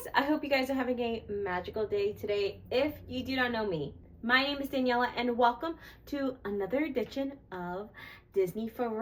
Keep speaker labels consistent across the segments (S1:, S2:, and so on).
S1: guys, I hope you guys are having a magical day today. If you do not know me, my name is Daniela and welcome to another edition of Disney Friday.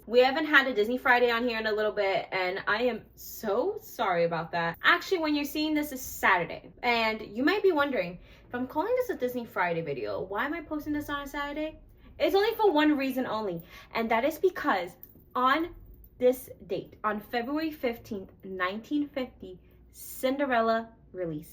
S1: We haven't had a Disney Friday on here in a little bit and I am so sorry about that. Actually, when you're seeing this is Saturday and you might be wondering, if I'm calling this a Disney Friday video, why am I posting this on a Saturday? It's only for one reason only, and that is because on this date, on February 15th, 1950, Cinderella released.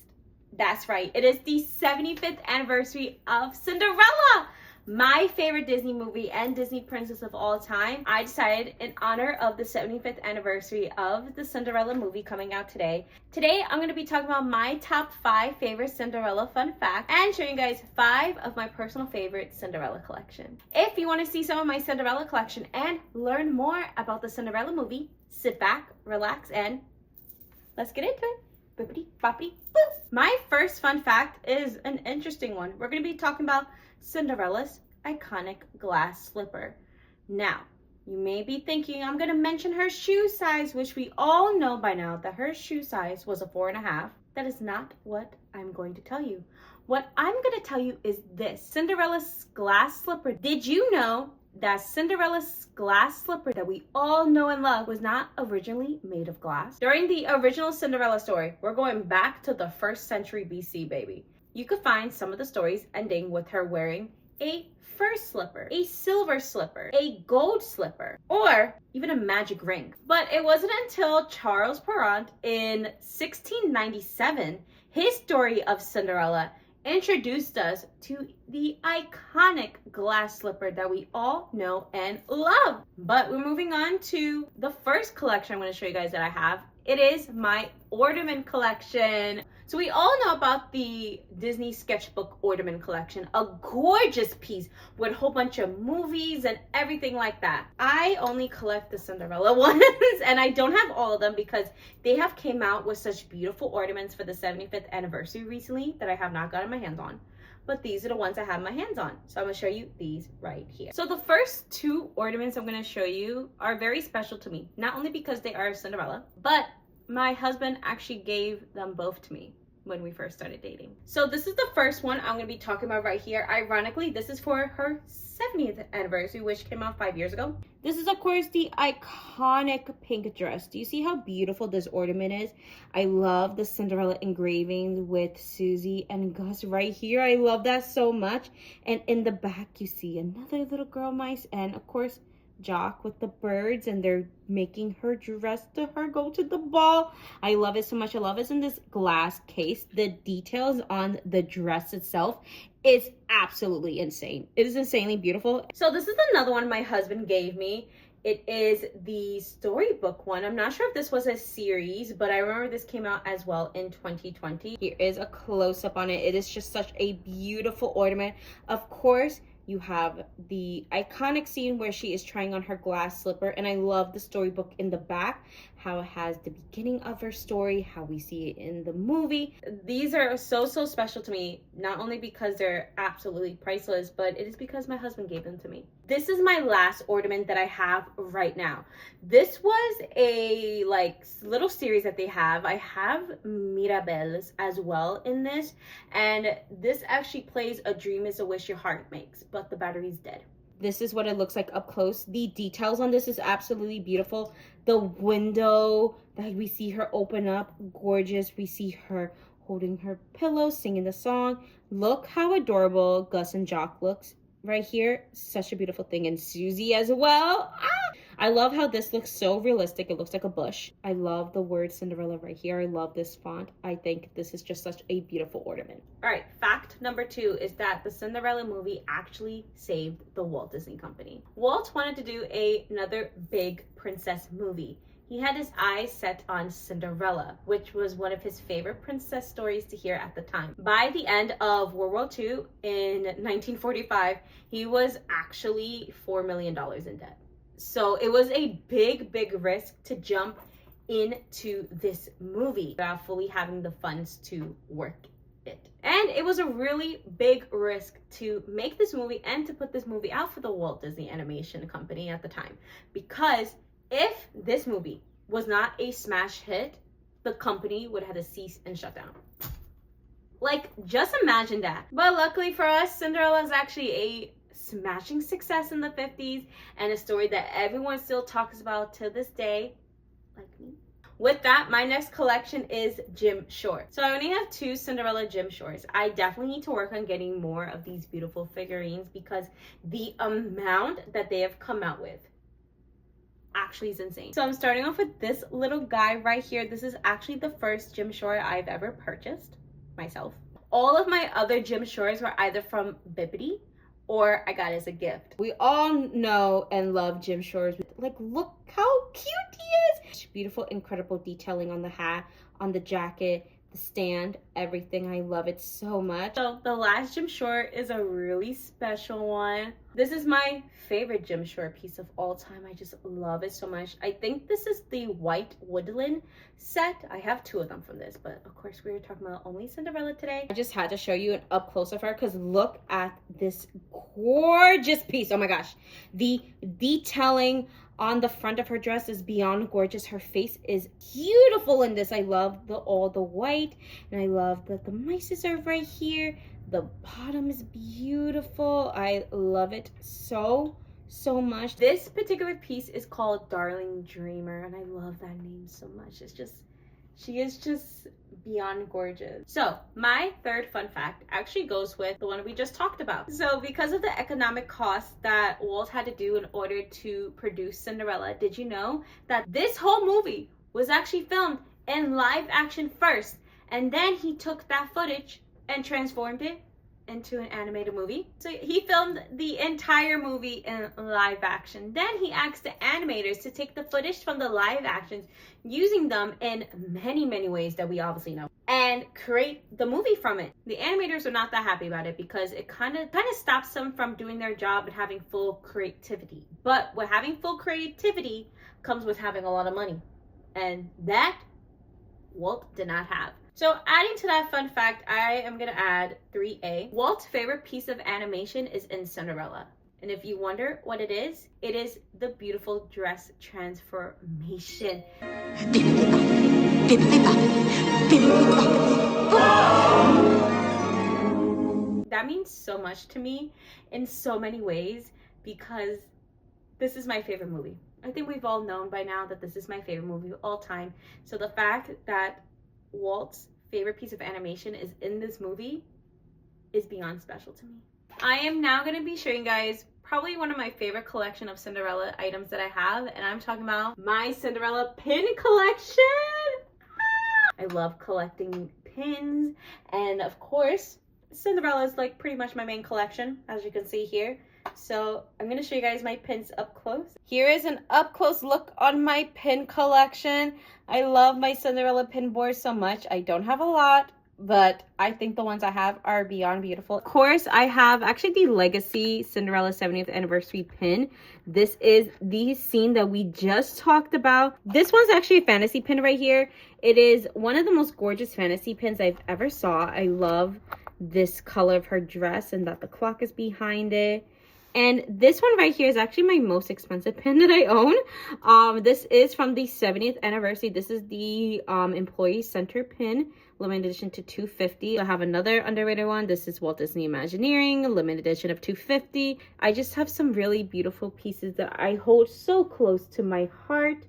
S1: That's right, it is the 75th anniversary of Cinderella, my favorite Disney movie and Disney princess of all time. I decided in honor of the 75th anniversary of the Cinderella movie coming out today. Today, I'm going to be talking about my top 5 favorite Cinderella fun facts and showing you guys 5 of my personal favorite Cinderella collection. If you want to see some of my Cinderella collection and learn more about the Cinderella movie, sit back, relax, and let's get into it. Bippity boppity boop. My first fun fact is an interesting one. We're going to be talking about Cinderella's iconic glass slipper. Now, you may be thinking I'm going to mention her shoe size, which we all know by now that her shoe size was a 4.5. That is not what I'm going to tell you. What I'm going to tell you is this. Cinderella's glass slipper. Did you know that Cinderella's glass slipper that we all know and love was not originally made of glass? During the original Cinderella story, we're going back to the 1st century BC, baby. You could find some of the stories ending with her wearing a fur slipper, a silver slipper, a gold slipper, or even a magic ring. But it wasn't until Charles Perrault in 1697, his story of Cinderella introduced us to the iconic glass slipper that we all know and love. But we're moving on to the first collection I'm going to show you guys that I have. It is my ornament collection. So we all know about the Disney Sketchbook Ornament Collection, a gorgeous piece with a whole bunch of movies and everything like that. I only collect the Cinderella ones and I don't have all of them because they have came out with such beautiful ornaments for the 75th anniversary recently that I have not gotten my hands on. But these are the ones I have my hands on. So I'm gonna show you these right here. So the first 2 ornaments I'm gonna show you are very special to me. Not only because they are Cinderella, but my husband actually gave them both to me when we first started dating. So this is the first one I'm gonna be talking about right here. Ironically, this is for her 70th anniversary, which came out 5 years ago. This is, of course, the iconic pink dress. Do you see how beautiful this ornament is? I love the Cinderella engraving with Susie and Gus right here. I love that so much. And in the back, you see another little girl mice and, of course, Jock with the birds, and they're making her dress to her go to the ball. I love it so much. I love it in this glass case. The details on the dress itself is absolutely insane. It is insanely beautiful. So this is another one my husband gave me. It is the storybook one. I'm not sure if this was a series, but I remember this came out as well in 2020. Here is a close-up on it. It is just such a beautiful ornament. Of course, you have the iconic scene where she is trying on her glass slipper, and I love the storybook in the back, how it has the beginning of her story, how we see it in the movie. These are so special to me, not only because they're absolutely priceless, but it is because my husband gave them to me. This is my last ornament that I have right now. This was a little series that they have. I have Mirabelle's as well in this, and this actually plays A Dream is a Wish Your Heart Makes, but the battery's dead. This is what it looks like up close. The details on this is absolutely beautiful. The window that we see her open up, gorgeous. We see her holding her pillow, singing the song. Look how adorable Gus and Jock looks right here. Such a beautiful thing. And Susie as well. I love how this looks so realistic. It looks like a bush. I love the word Cinderella right here. I love this font. I think this is just such a beautiful ornament. All right, fact number 2 is that the Cinderella movie actually saved the Walt Disney Company. Walt wanted to do another big princess movie. He had his eyes set on Cinderella, which was one of his favorite princess stories to hear at the time. By the end of World War II in 1945, he was actually $4 million in debt. So it was a big risk to jump into this movie without fully having the funds to work it. And it was a really big risk to make this movie and to put this movie out for the Walt Disney Animation Company at the time. Because if this movie was not a smash hit, the company would have to cease and shut down. Like, just imagine that. But luckily for us, Cinderella is actually a smashing success in the 50s and a story that everyone still talks about to this day, like me. With that, my next collection is gym shorts. So I only have 2 Cinderella gym shorts. I definitely need to work on getting more of these beautiful figurines because the amount that they have come out with actually is insane. So I'm starting off with this little guy right here. This is actually the first gym short I've ever purchased myself. All of my other gym shorts were either from Bibbidi or I got it as a gift. We all know and love gym shorts. Like, look how cute he is. Beautiful, incredible detailing on the hat, on the jacket, the stand, everything. I love it so much. So the last gym short is a really special one. This is my favorite gym short piece of all time. I just love it so much. I think this is the white woodland set. I have 2 of them from this, but of course we were talking about only Cinderella today. I just had to show you an up close of her because look at this gorgeous piece. Oh my gosh. The detailing on the front of her dress is beyond gorgeous. Her face is beautiful in this. I love all the white, and I love that the mices are right here. The bottom is beautiful. I love it so much. This particular piece is called Darling Dreamer, and I love that name so much. She is just beyond gorgeous. So my third fun fact actually goes with the one we just talked about. So because of the economic costs that Walt had to do in order to produce Cinderella, did you know that this whole movie was actually filmed in live action first, and then he took that footage and transformed it into an animated movie? So he filmed the entire movie in live action. Then he asked the animators to take the footage from the live actions, using them in many ways that we obviously know, and create the movie from it. The animators are not that happy about it because it kind of stops them from doing their job and having full creativity. But with having full creativity comes with having a lot of money, and that Walt did not have. So adding to that fun fact, I am going to add 3A. Walt's favorite piece of animation is in Cinderella. And if you wonder what it is the beautiful dress transformation. That means so much to me in so many ways because this is my favorite movie. I think we've all known by now that this is my favorite movie of all time. So the fact that Walt's favorite piece of animation is in this movie is beyond special to me. I am now going to be showing you guys probably one of my favorite collection of Cinderella items that I have, and I'm talking about my Cinderella pin collection. I love collecting pins, and of course Cinderella is like pretty much my main collection, as you can see here. So I'm going to show you guys my pins up close. Here is an up close look on my pin collection. I love my Cinderella pin board so much. I don't have a lot, but I think the ones I have are beyond beautiful. Of course, I have actually the Legacy Cinderella 70th Anniversary pin. This is the scene that we just talked about. This one's actually a fantasy pin right here. It is one of the most gorgeous fantasy pins I've ever saw. I love this color of her dress and that the clock is behind it. And this one right here is actually my most expensive pin that I own. This is from the 70th anniversary. This is the Employee Center pin, limited edition to $250. I have another underrated one. This is Walt Disney Imagineering, limited edition of $250. I just have some really beautiful pieces that I hold so close to my heart.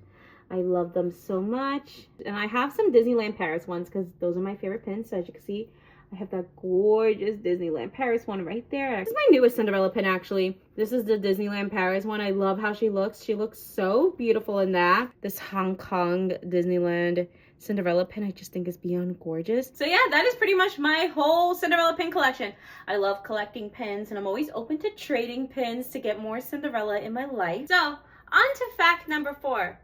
S1: I love them so much. And I have some Disneyland Paris ones because those are my favorite pins. So as you can see, I have that gorgeous Disneyland Paris one right there. This is my newest Cinderella pin, actually. This is the Disneyland Paris one. I love how she looks. She looks so beautiful in that. This Hong Kong Disneyland Cinderella pin I just think is beyond gorgeous. So yeah, that is pretty much my whole Cinderella pin collection. I love collecting pins, and I'm always open to trading pins to get more Cinderella in my life. So on to fact number 4.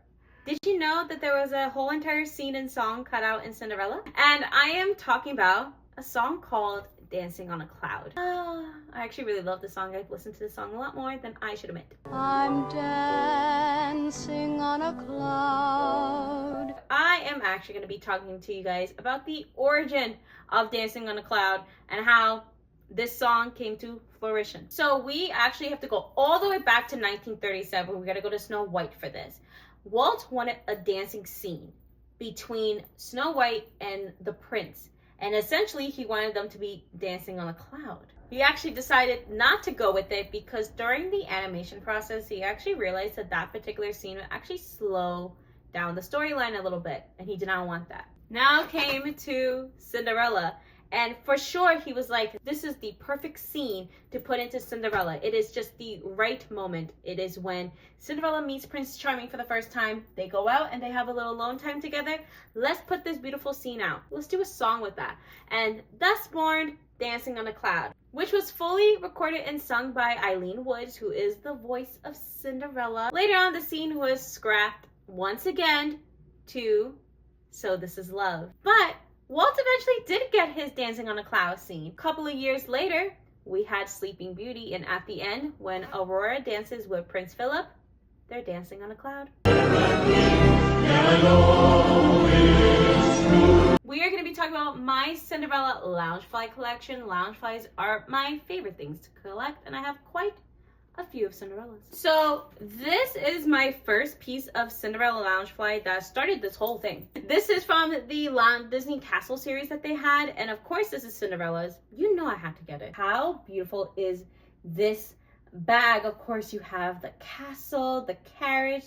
S1: Did you know that there was a whole entire scene and song cut out in Cinderella? And I am talking about a song called Dancing on a Cloud. I actually really love this song. I've listened to this song a lot more than I should admit. I'm dancing on a cloud. I am actually going to be talking to you guys about the origin of Dancing on a Cloud and how this song came to fruition. So we actually have to go all the way back to 1937. We got to go to Snow White for this. Walt wanted a dancing scene between Snow White and the prince. And essentially, he wanted them to be dancing on a cloud. He actually decided not to go with it because during the animation process, he actually realized that that particular scene would actually slow down the storyline a little bit, and he did not want that. Now came to Cinderella. And for sure, he was like, this is the perfect scene to put into Cinderella. It is just the right moment. It is when Cinderella meets Prince Charming for the first time. They go out and they have a little alone time together. Let's put this beautiful scene out. Let's do a song with that. And thus born Dancing on a Cloud, which was fully recorded and sung by Eileen Woods, who is the voice of Cinderella. Later on, the scene was scrapped once again to So This Is Love. But Walt eventually did get his Dancing on a Cloud scene. A couple of years later, we had Sleeping Beauty, and at the end, when Aurora dances with Prince Philip, they're dancing on a cloud. We are going to be talking about my Cinderella Loungefly collection. Loungeflies are my favorite things to collect, and I have quite a few of Cinderella's. So this is my first piece of Cinderella Loungefly that started this whole thing. This is from the Disney Castle series that they had, and of course this is Cinderella's. You know I had to get it. How beautiful is this bag? Of course you have the castle, the carriage,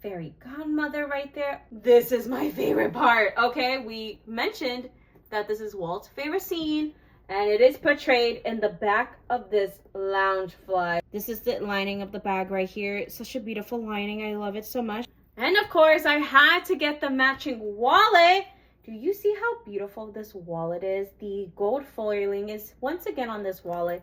S1: fairy godmother right there. This is my favorite part, okay? We mentioned that this is Walt's favorite scene, and it is portrayed in the back of this Loungefly. This is the lining of the bag right here. It's such a beautiful lining. I love it so much. And of course, I had to get the matching wallet. Do you see how beautiful this wallet is? The gold foiling is once again on this wallet.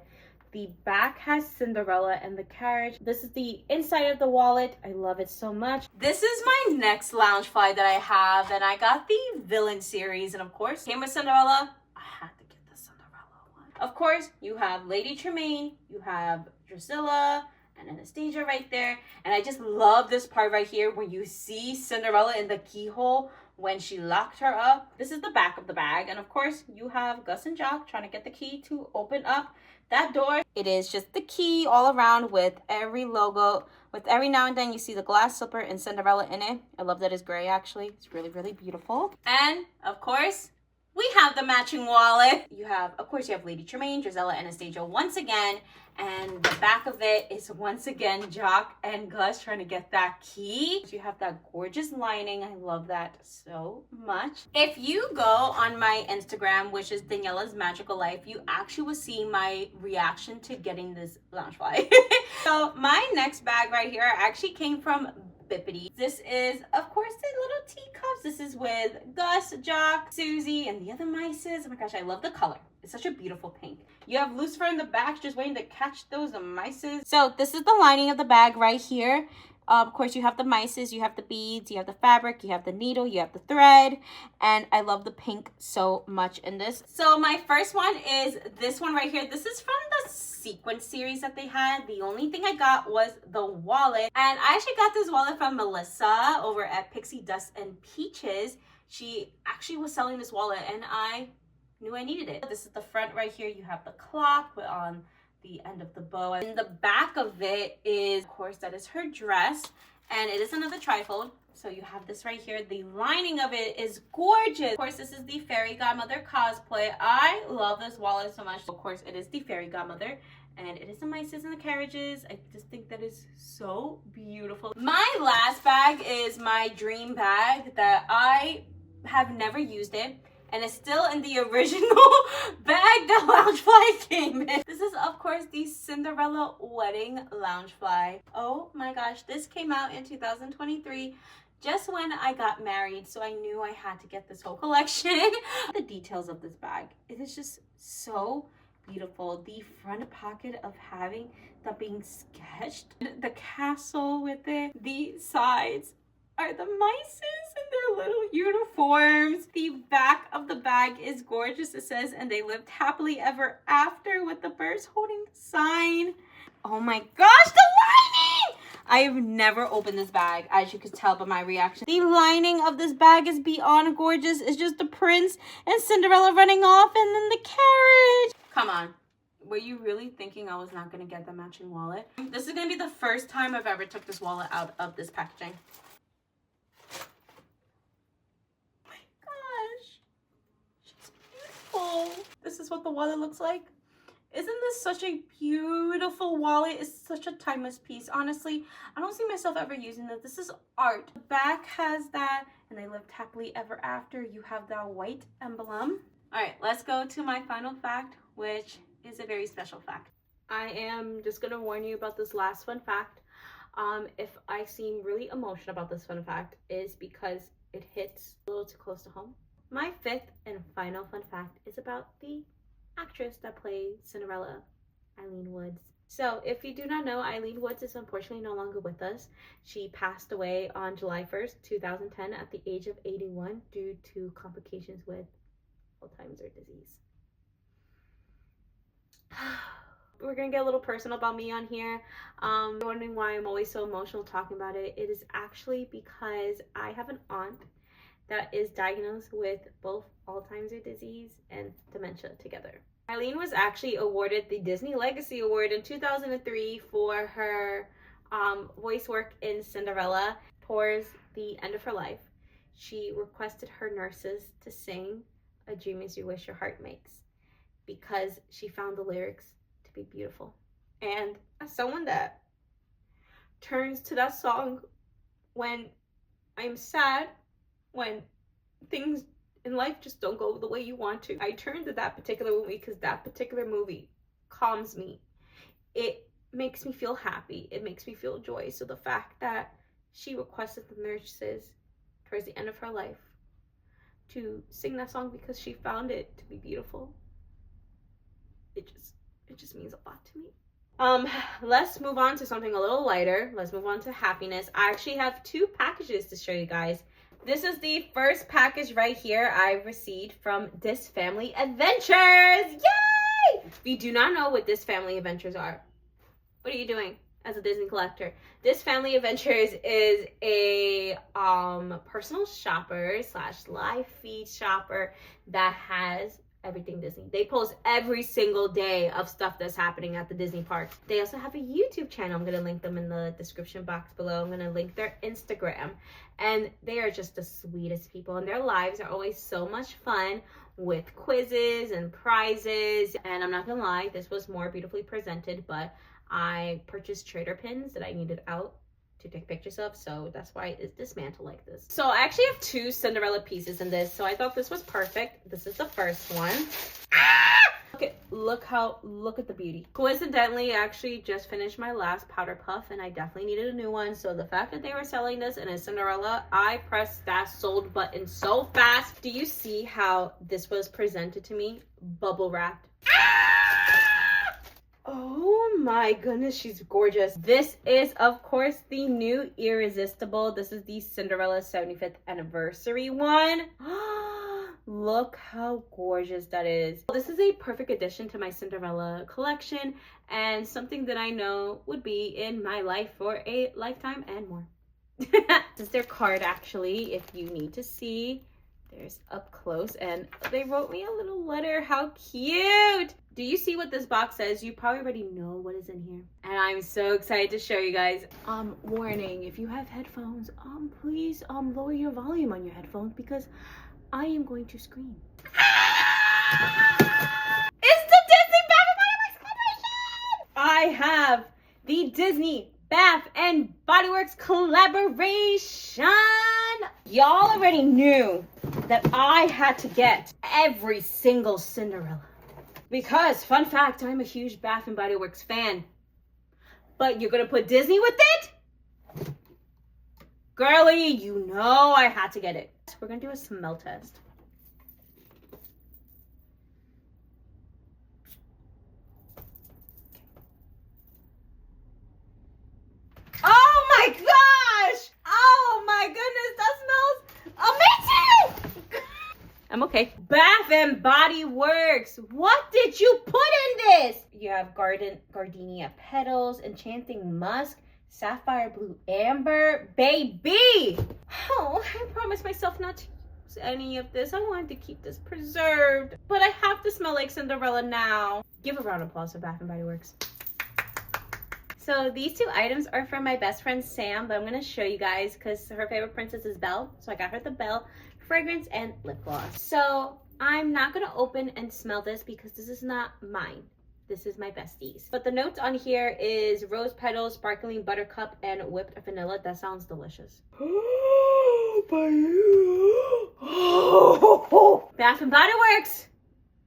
S1: The back has Cinderella and the carriage. This is the inside of the wallet. I love it so much. This is my next Loungefly that I have, and I got the Villain series, and of course, came with Cinderella. I had to get the Cinderella one. Of course, you have Lady Tremaine, you have Drusilla, and Anastasia right there. And I just love this part right here where you see Cinderella in the keyhole when she locked her up. This is the back of the bag. And of course, you have Gus and Jock trying to get the key to open up that door. It is just the key all around with every logo. With every now and then you see the glass slipper and Cinderella in it. I love that it's gray actually. It's really, really beautiful. And of course, we have the matching wallet. You have, of course, you have Lady Tremaine, Drizella, Anastasia once again. And the back of it is once again Jock and Gus trying to get that key. You have that gorgeous lining. I love that so much. If you go on my Instagram, which is Daniela's Magical Life, you actually will see my reaction to getting this Loungefly. So my next bag right here actually came from Bippity. This is, of course, the little teacups. This is with Gus, Jock, Susie, and the other mices. Oh my gosh, I love the color. It's such a beautiful pink. You have Lucifer in the back just waiting to catch those mices. So this is the lining of the bag right here. Of course, you have the mices, you have the beads, you have the fabric, you have the needle, you have the thread, and I love the pink so much in this. So my first one is this one right here. This is from the sequence series that they had. The only thing I got was the wallet, and I actually got this wallet from Melissa over at Pixie Dust and Peaches. She actually was selling this wallet, and I knew I needed it. This is the front right here. You have the clock on the end of the bow, and the back of it is, of course, that is her dress, and it is another trifold. So you have this right here. The lining of it is gorgeous. Of course, this is the Fairy Godmother cosplay. I love this wallet so much. Of course, it is the Fairy Godmother, and it is the mices and the carriages. I just think that is so beautiful. My last bag is my dream bag that I have never used it. And it's still in the original bag that Loungefly came in. This is, of course, the Cinderella Wedding Loungefly. Oh my gosh, this came out in 2023, just when I got married. So I knew I had to get this whole collection. The details of this bag, it is just so beautiful. The front pocket of having that being sketched, the castle with it, the sides are the mices in their little uniforms. The back of the bag is gorgeous. It says, and they lived happily ever after, with the birds holding the sign. Oh my gosh, the lining! I've never opened this bag, as you could tell by my reaction. The lining of this bag is beyond gorgeous. It's just the prince and Cinderella running off, and then the carriage. Come on. Were you really thinking I was not going to get the matching wallet? This is going to be the first time I've ever took this wallet out of this packaging.
S2: is what the wallet looks like. Isn't this such a beautiful wallet? It's such a timeless piece. Honestly, I don't see myself ever using this. This is art. The back has that, and they lived happily ever after. You have that white emblem. All right, let's go to my final fact, which is a very special fact.
S1: I am just gonna warn you about this last fun fact. If I seem really emotional about this fun fact, is because it hits a little too close to home. My fifth and final fun fact is about the actress that played Cinderella, Eileen Woods. So if you do not know, Eileen Woods is unfortunately no longer with us. She passed away on July 1st, 2010 at the age of 81 due to complications with Alzheimer's disease. We're gonna get a little personal about me on here. You're wondering why I'm always so emotional talking about it. It is actually because I have an aunt that is diagnosed with both Alzheimer's disease and dementia together. Eileen was actually awarded the Disney Legacy Award in 2003 for her voice work in Cinderella. Towards the end of her life, she requested her nurses to sing "A Dream Is You Wish Your Heart Makes" because she found the lyrics to be beautiful. And as someone that turns to that song when I'm sad, when things in life just don't go the way you want to, I turn to that particular movie because that particular movie calms me. It makes me feel happy. It makes me feel joy. So the fact that she requested the nurses towards the end of her life to sing that song because she found it to be beautiful, it just means a lot to me. Let's move on to something a little lighter. Let's move on to happiness. I actually have two packages to show you guys. This is the first package right here I received from DISFAMILY Adventures. Yay! If you do not know what DISFAMILY Adventures are, what are you doing as a Disney collector? DISFAMILY Adventures is a personal shopper / live feed shopper that has everything Disney. They post every single day of stuff that's happening at the Disney parks. They also have a YouTube channel. I'm going to link them in the description box below. I'm going to link their Instagram. And they are just the sweetest people. And their lives are always so much fun with quizzes and prizes. And I'm not going to lie, this was more beautifully presented, but I purchased trader pins that I needed out to take pictures of, so that's why it's dismantled like this. So I actually have two Cinderella pieces in this, so I thought this was perfect. This is the first one. Look at the beauty. Coincidentally, I actually just finished my last powder puff and I definitely needed a new one, so the fact that they were selling this in a Cinderella, I pressed that sold button so fast. Do you see how this was presented to me? Bubble wrapped. Oh my goodness, she's gorgeous. This is, of course, the new Irresistible. This is the Cinderella 75th anniversary one. Look how gorgeous that is. This is a perfect addition to my Cinderella collection and something that I know would be in my life for a lifetime and more. This is their card, actually, if you need to see. There's up close, and they wrote me a little letter. How cute! Do you see what this box says? You probably already know what is in here. And I'm so excited to show you guys. Warning, if you have headphones, please lower your volume on your headphones because I am going to scream. It's the Disney Bath and Body Works collaboration! I have the Disney Bath and Body Works collaboration. Y'all already knew that I had to get every single Cinderella. Because, fun fact, I'm a huge Bath and Body Works fan. But you're gonna put Disney with it? Girly, you know I had to get it. We're gonna do a smell test. Oh my gosh! Oh my goodness, that smells amazing! I'm okay. Bath and Body Works. What did you put in this? You have gardenia petals, enchanting musk, sapphire blue amber, baby. Oh, I promised myself not to use any of this. I wanted to keep this preserved, but I have to smell like Cinderella now. Give a round of applause for Bath and Body Works. So these two items are from my best friend Sam, but I'm going to show you guys because her favorite princess is Belle. So I got her the Belle fragrance and lip gloss. So I'm not gonna open and smell this because this is not mine. This is my bestie's. But the notes on here is rose petals, sparkling buttercup, and whipped vanilla. That sounds delicious. Bath and Body Works,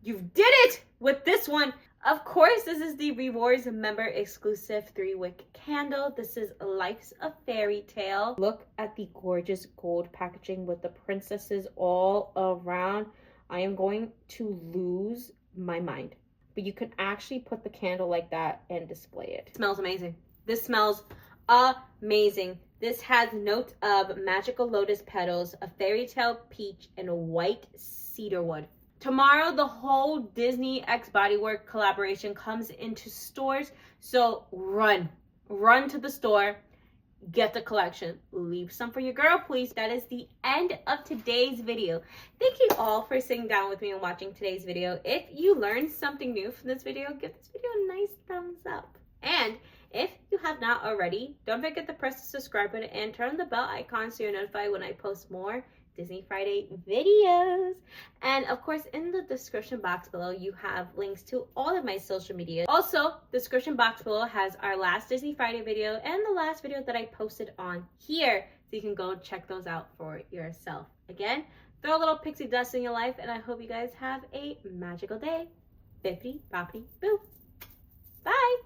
S1: you did it with this one. Of course, this is the Rewards member exclusive 3-wick candle. This is Life's a Fairy Tale. Look at the gorgeous gold packaging with the princesses all around. I am going to lose my mind. But you can actually put the candle like that and display it. It smells amazing. This smells amazing. This has notes of magical lotus petals, a fairy tale peach, and a white cedarwood. Tomorrow, the whole Disney x Bodywork collaboration comes into stores. So run to the store, get the collection. Leave some for your girl, please. That is the end of today's video. Thank you all for sitting down with me and watching today's video. If you learned something new from this video, give this video a nice thumbs up. And if you have not already, don't forget to press the subscribe button and turn on the bell icon so you're notified when I post more Disney Friday videos. And of course, in the description box below, you have links to all of my social media. Also, the description box below has our last Disney Friday video and the last video that I posted on here. So you can go check those out for yourself. Again, throw a little pixie dust in your life, and I hope you guys have a magical day. Bippity boppity boo. Bye.